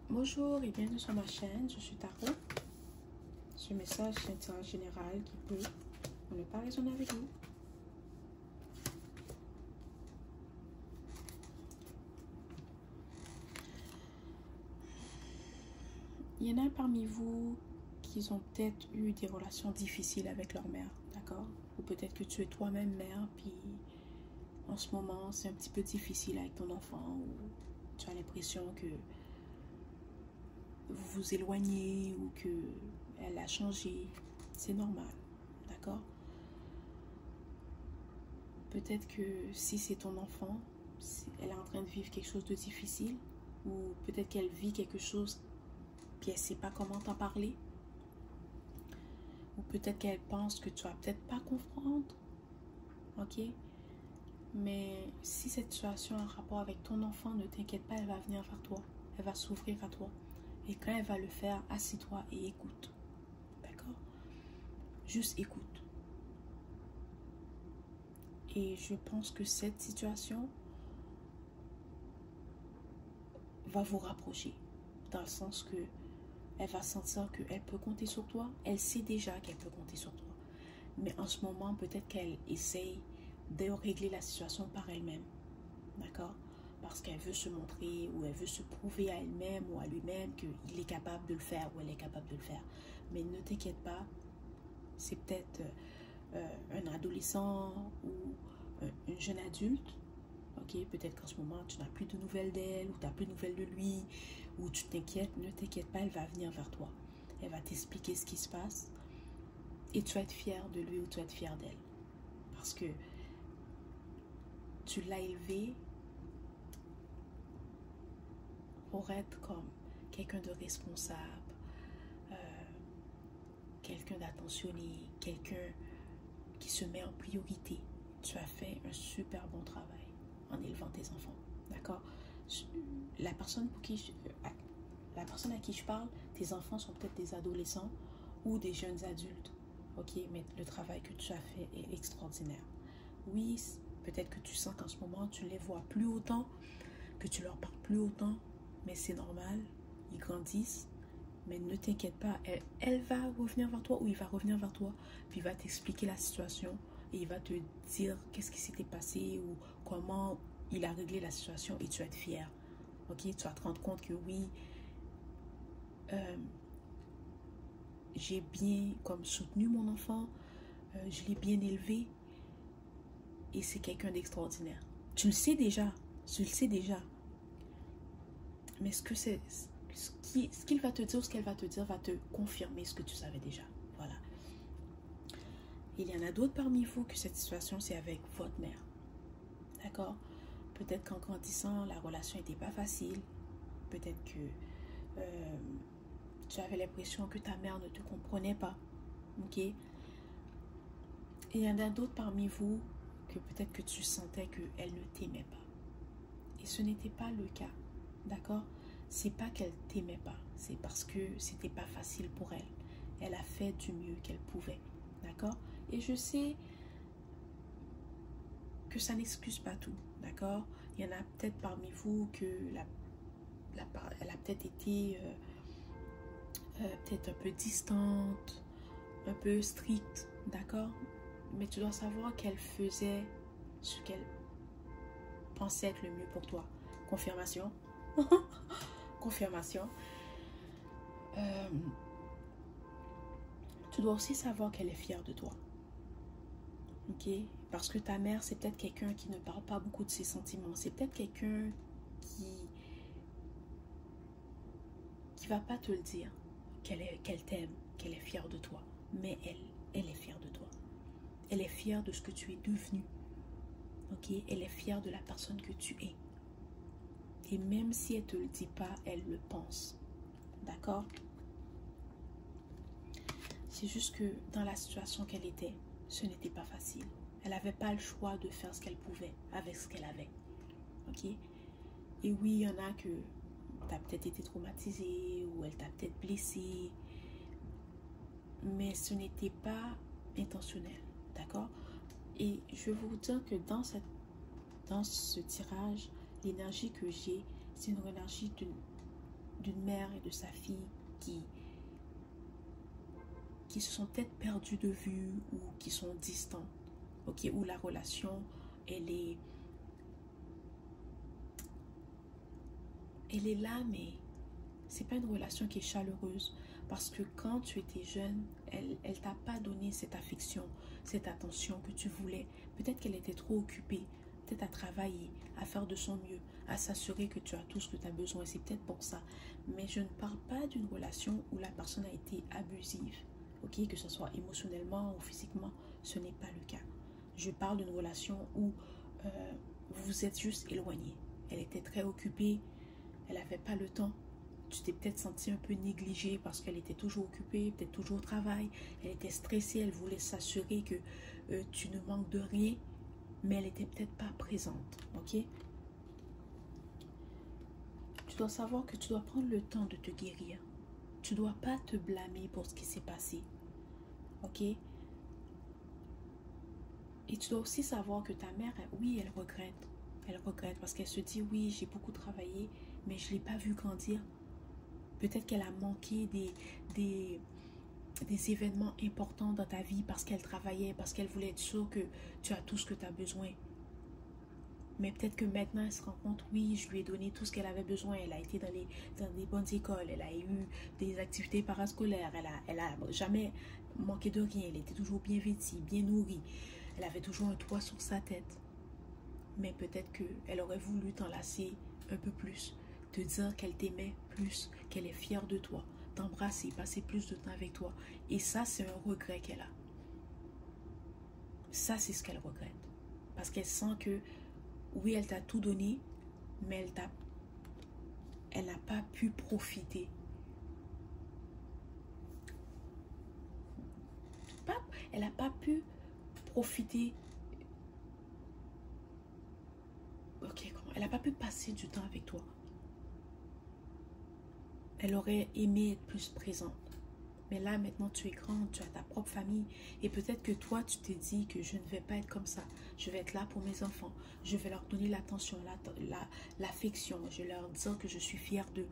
Bonjour et bienvenue sur ma chaîne, je suis Tarot. Ce message est un tirage général qui peut ne pas résonner avec vous. Il y en a parmi vous qui ont peut-être eu des relations difficiles avec leur mère, d'accord? Ou peut-être que tu es toi-même mère, puis en ce moment c'est un petit peu difficile avec ton enfant, ou tu as l'impression que vous vous éloignez ou que elle a changé. C'est normal, d'accord? Peut-être que si c'est ton enfant, elle est en train de vivre quelque chose de difficile, ou peut-être qu'elle vit quelque chose puis elle ne sait pas comment t'en parler, ou peut-être qu'elle pense que tu vas peut-être pas comprendre, ok? Mais si cette situation a un rapport avec ton enfant, ne t'inquiète pas, elle va venir vers toi, elle va s'ouvrir à toi. Et quand elle va le faire, assis-toi et écoute, d'accord? Juste écoute. Et je pense que cette situation va vous rapprocher, dans le sens que elle va sentir qu'elle peut compter sur toi. Elle sait déjà qu'elle peut compter sur toi. Mais en ce moment, peut-être qu'elle essaye de régler la situation par elle-même. D'accord? Parce qu'elle veut se montrer ou elle veut se prouver à elle-même ou à lui-même qu'il est capable de le faire ou elle est capable de le faire. Mais ne t'inquiète pas, c'est peut-être un adolescent ou un jeune adulte. Ok, peut-être qu'en ce moment tu n'as plus de nouvelles d'elle ou tu n'as plus de nouvelles de lui ou tu t'inquiètes. Ne t'inquiète pas, elle va venir vers toi. Elle va t'expliquer ce qui se passe et tu vas être fier de lui ou tu vas être fier d'elle. Parce que tu l'as élevé pour être comme quelqu'un de responsable, quelqu'un d'attentionné, quelqu'un qui se met en priorité. Tu as fait un super bon travail en élevant tes enfants, d'accord? La personne à qui je parle, tes enfants sont peut-être des adolescents ou des jeunes adultes, ok? Mais le travail que tu as fait est extraordinaire. Oui, peut-être que tu sens qu'en ce moment, tu ne les vois plus autant, que tu leur parles plus autant, mais c'est normal, ils grandissent. Mais ne t'inquiète pas, elle va revenir vers toi ou il va revenir vers toi, puis il va t'expliquer la situation et il va te dire qu'est-ce qui s'était passé ou comment il a réglé la situation et tu vas être fier. Ok, tu vas te rendre compte que oui, j'ai bien comme soutenu mon enfant, je l'ai bien élevé et c'est quelqu'un d'extraordinaire. Tu le sais déjà, mais ce qu'il va te dire ou ce qu'elle va te dire va te confirmer ce que tu savais déjà. Voilà. Il y en a d'autres parmi vous que cette situation c'est avec votre mère. D'accord? Peut-être qu'en grandissant, la relation n'était pas facile. Peut-être que tu avais l'impression que ta mère ne te comprenait pas. Ok? Et il y en a d'autres parmi vous que peut-être que tu sentais qu'elle ne t'aimait pas. Et ce n'était pas le cas. D'accord? C'est pas qu'elle t'aimait pas. C'est parce que c'était pas facile pour elle. Elle a fait du mieux qu'elle pouvait. D'accord? Et je sais que ça n'excuse pas tout. D'accord? Il y en a peut-être parmi vous que elle a peut-être été peut-être un peu distante, un peu stricte. D'accord? Mais tu dois savoir qu'elle faisait ce qu'elle pensait être le mieux pour toi. Confirmation. Confirmation. Tu dois aussi savoir qu'elle est fière de toi. Ok? Parce que ta mère, c'est peut-être quelqu'un qui ne parle pas beaucoup de ses sentiments. C'est peut-être quelqu'un qui va pas te le dire, qu'elle t'aime, qu'elle est fière de toi. Mais elle est fière de toi. Elle est fière de ce que tu es devenu. Ok? Elle est fière de la personne que tu es. Et même si elle ne te le dit pas, elle le pense. D'accord? C'est juste que dans la situation qu'elle était, ce n'était pas facile. Elle n'avait pas le choix de faire ce qu'elle pouvait avec ce qu'elle avait. Ok? Et oui, il y en a que tu as peut-être été traumatisé ou elle t'a peut-être blessé. Mais ce n'était pas intentionnel. D'accord? Et je vais vous dire que dans ce tirage, l'énergie que j'ai, c'est une énergie d'une mère et de sa fille qui se sont peut-être perdus de vue ou qui sont distants, ok, où la relation, elle est là, mais c'est pas une relation qui est chaleureuse, parce que quand tu étais jeune, elle t'a pas donné cette affection, cette attention que tu voulais. Peut-être qu'elle était trop occupée, peut-être à travailler, à faire de son mieux, à s'assurer que tu as tout ce que tu as besoin. C'est peut-être pour ça. Mais je ne parle pas d'une relation où la personne a été abusive, ok, que ce soit émotionnellement ou physiquement, ce n'est pas le cas. Je parle d'une relation où vous vous êtes juste éloignés. Elle était très occupée, elle n'avait pas le temps. Tu t'es peut-être senti un peu négligée parce qu'elle était toujours occupée, peut-être toujours au travail. Elle était stressée, elle voulait s'assurer que tu ne manques de rien, mais elle n'était peut-être pas présente, ok? Tu dois savoir que tu dois prendre le temps de te guérir. Tu ne dois pas te blâmer pour ce qui s'est passé, ok? Et tu dois aussi savoir que ta mère, oui, elle regrette. Elle regrette parce qu'elle se dit, oui, j'ai beaucoup travaillé, mais je ne l'ai pas vu grandir. Peut-être qu'elle a manqué des événements importants dans ta vie parce qu'elle travaillait, parce qu'elle voulait être sûre que tu as tout ce que tu as besoin. Mais peut-être que maintenant, elle se rend compte, oui, je lui ai donné tout ce qu'elle avait besoin. Elle a été dans des bonnes écoles, elle a eu des activités parascolaires, elle a jamais manqué de rien. Elle était toujours bien vêtue, bien nourrie. Elle avait toujours un toit sur sa tête. Mais peut-être qu'elle aurait voulu t'enlacer un peu plus, te dire qu'elle t'aimait plus, qu'elle est fière de toi, t'embrasser, passer plus de temps avec toi. Et ça, c'est un regret qu'elle a. Ça, c'est ce qu'elle regrette. Parce qu'elle sent que, oui, elle t'a tout donné, mais elle n'a pas pu profiter. Elle n'a pas pu profiter. Ok, comment? Elle n'a pas pu passer du temps avec toi. Elle aurait aimé être plus présente. Mais là, maintenant, tu es grande, tu as ta propre famille. Et peut-être que toi, tu t'es dit que je ne vais pas être comme ça. Je vais être là pour mes enfants. Je vais leur donner l'attention, l'affection. Je vais leur dire que je suis fière d'eux.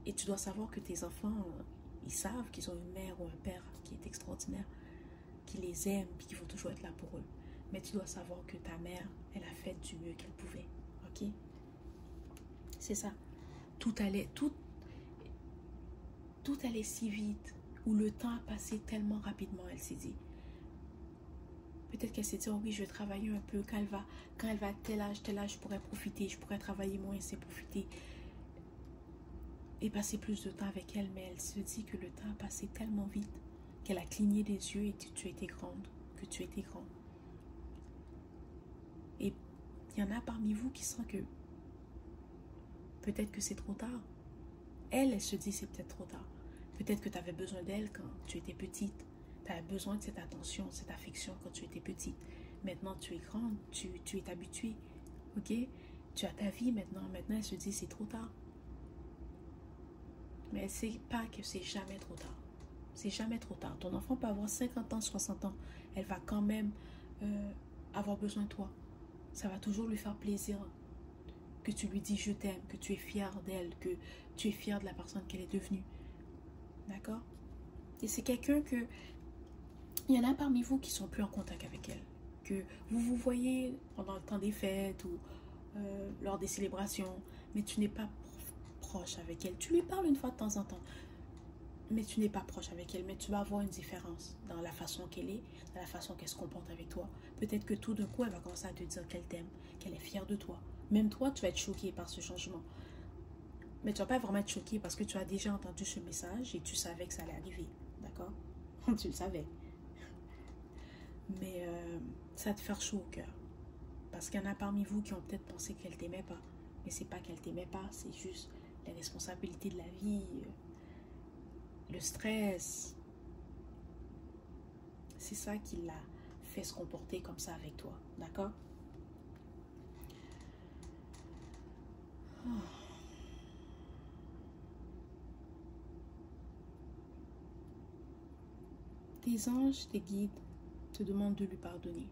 Et tu dois savoir que tes enfants, ils savent qu'ils ont une mère ou un père qui est extraordinaire, qui les aime, puis qui vont toujours être là pour eux. Mais tu dois savoir que ta mère, elle a fait du mieux qu'elle pouvait. Ok? C'est ça. Tout allait si vite, où le temps a passé tellement rapidement, elle s'est dit. Peut-être qu'elle s'est dit, oh oui, je vais travailler un peu, quand elle va à tel âge, je pourrais profiter, je pourrais travailler moins et profiter et passer plus de temps avec elle. Mais elle se dit que le temps a passé tellement vite qu'elle a cligné des yeux et tu étais grande, que tu étais grande. Et il y en a parmi vous qui sentent que peut-être que c'est trop tard. Elle se dit c'est peut-être trop tard. Peut-être que tu avais besoin d'elle quand tu étais petite. Tu avais besoin de cette attention, cette affection quand tu étais petite. Maintenant, tu es grande, tu es habituée. Ok? Tu as ta vie maintenant. Maintenant, elle se dit c'est trop tard. Mais elle ne sait pas que c'est jamais trop tard. C'est jamais trop tard. Ton enfant peut avoir 50 ans, 60 ans. Elle va quand même avoir besoin de toi. Ça va toujours lui faire plaisir que tu lui dis je t'aime, que tu es fière d'elle, que tu es fière de la personne qu'elle est devenue. D'accord? Et c'est quelqu'un que... Il y en a parmi vous qui sont plus en contact avec elle. Que vous vous voyez pendant le temps des fêtes ou lors des célébrations, mais tu n'es pas proche avec elle. Tu lui parles une fois de temps en temps, mais tu n'es pas proche avec elle. Mais tu vas avoir une différence dans la façon qu'elle est, dans la façon qu'elle se comporte avec toi. Peut-être que tout d'un coup, elle va commencer à te dire qu'elle t'aime, qu'elle est fière de toi. Même toi, tu vas être choqué par ce changement. Mais tu ne vas pas vraiment être choqué parce que tu as déjà entendu ce message et tu savais que ça allait arriver. D'accord? Tu le savais. Mais ça va te faire chaud au cœur. Parce qu'il y en a parmi vous qui ont peut-être pensé qu'elle ne t'aimait pas. Mais c'est pas qu'elle ne t'aimait pas, c'est juste les responsabilités de la vie, le stress. C'est ça qui l'a fait se comporter comme ça avec toi. D'accord? Tes anges, tes guides te demandent de lui pardonner.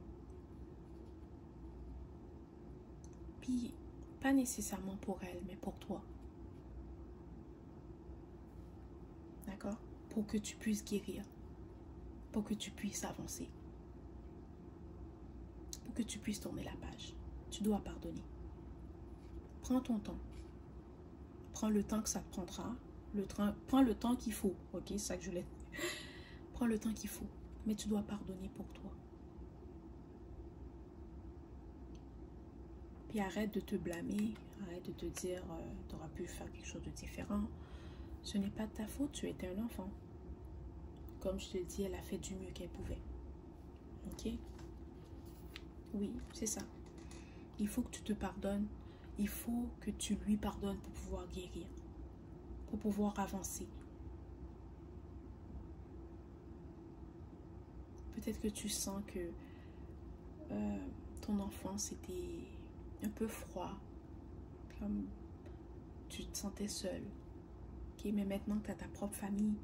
Puis, pas nécessairement pour elle, mais pour toi. D'accord? Pour que tu puisses guérir. Pour que tu puisses avancer. Pour que tu puisses tourner la page. Tu dois pardonner. Prends ton temps. Prends le temps que ça te prendra. Prends le temps qu'il faut. Ok, c'est ça que je voulais. Prends le temps qu'il faut. Mais tu dois pardonner pour toi. Puis arrête de te blâmer. Arrête de te dire tu aurais pu faire quelque chose de différent. Ce n'est pas de ta faute. Tu étais un enfant. Comme je te dis, elle a fait du mieux qu'elle pouvait. Ok? Oui, c'est ça. Il faut que tu te pardonnes. Il faut que tu lui pardonnes pour pouvoir guérir. Pour pouvoir avancer. Peut-être que tu sens que ton enfance était un peu froid. Comme tu te sentais seule. Okay? Mais maintenant que tu as ta propre famille,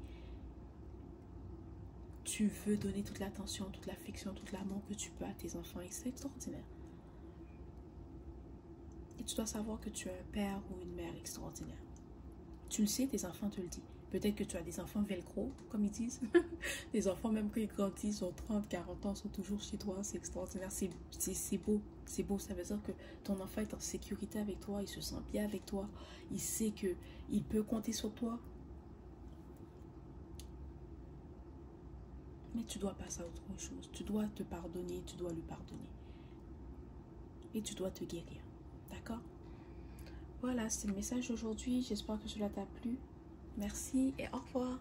tu veux donner toute l'attention, toute l'affection, tout l'amour que tu peux à tes enfants. Et c'est extraordinaire. Et tu dois savoir que tu es un père ou une mère extraordinaire. Tu le sais, tes enfants te le disent. Peut-être que tu as des enfants velcro, comme ils disent. Des enfants, même quand ils grandissent, ont 30, 40 ans, sont toujours chez toi. C'est extraordinaire. C'est beau. C'est beau. Ça veut dire que ton enfant est en sécurité avec toi. Il se sent bien avec toi. Il sait qu'il peut compter sur toi. Mais tu dois passer à autre chose. Tu dois te pardonner. Tu dois lui pardonner. Et tu dois te guérir. D'accord? Voilà, c'est le message d'aujourd'hui. J'espère que cela t'a plu. Merci et au revoir.